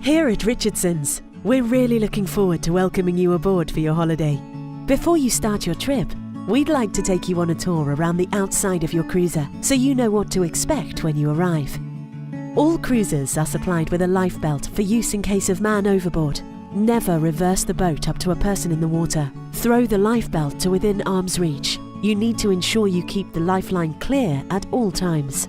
Here at Richardson's, we're really looking forward to welcoming you aboard for your holiday. Before you start your trip, we'd like to take you on a tour around the outside of your cruiser so you know what to expect when you arrive. All cruisers are supplied with a life belt for use in case of man overboard. Never reverse the boat up to a person in the water. Throw the life belt to within arm's reach. You need to ensure you keep the lifeline clear at all times.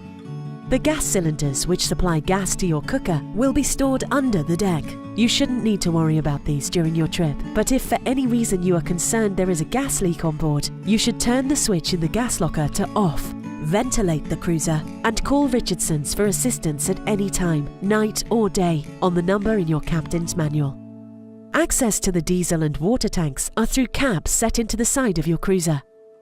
The gas cylinders which supply gas to your cooker will be stored under the deck. You shouldn't need to worry about these during your trip, but if for any reason you are concerned there is a gas leak on board, you should turn the switch in the gas locker to off, ventilate the cruiser, and call Richardson's for assistance at any time, night or day, on the number in your captain's manual. Access to the diesel and water tanks are through cabs set into the side of your cruiser.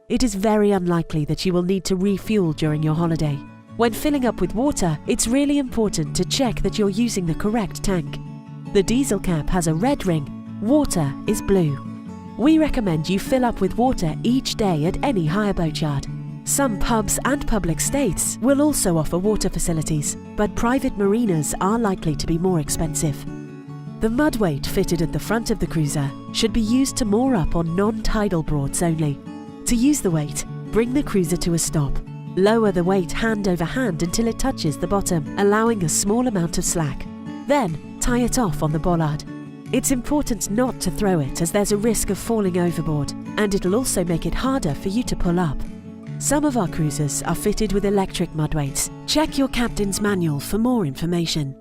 It is very unlikely that you will need to refuel during your holiday. When filling up with water, it's really important to check that you're using the correct tank. The diesel cap has a red ring, water is blue. We recommend you fill up with water each day at any hire boat yard. Some pubs and public estates will also offer water facilities, but private marinas are likely to be more expensive. The mud weight fitted at the front of the cruiser should be used to moor up on non-tidal broads only. To use the weight, bring the cruiser to a stop. Lower the weight hand over hand until it touches the bottom, allowing a small amount of slack. Then, tie it off on the bollard. It's important not to throw it as there's a risk of falling overboard, and it'll also make it harder for you to pull up. Some of our cruisers are fitted with electric mud weights. Check your captain's manual for more information.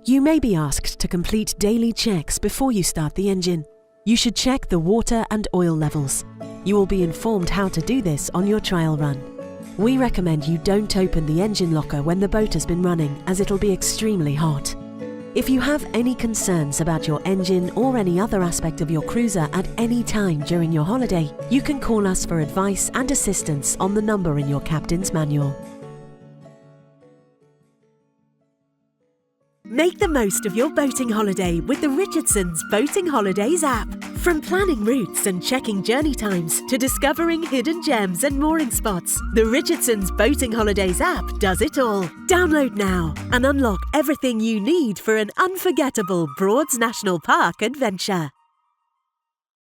You may be asked to complete daily checks before you start the engine. You should check the water and oil levels. You will be informed how to do this on your trial run. We recommend you don't open the engine locker when the boat has been running, as it'll be extremely hot. If you have any concerns about your engine or any other aspect of your cruiser at any time during your holiday, you can call us for advice and assistance on the number in your captain's manual. Make the most of your boating holiday with the Richardson's Boating Holidays app. From planning routes and checking journey times to discovering hidden gems and mooring spots, the Richardson's Boating Holidays app does it all. Download now and unlock everything you need for an unforgettable Broads National Park adventure.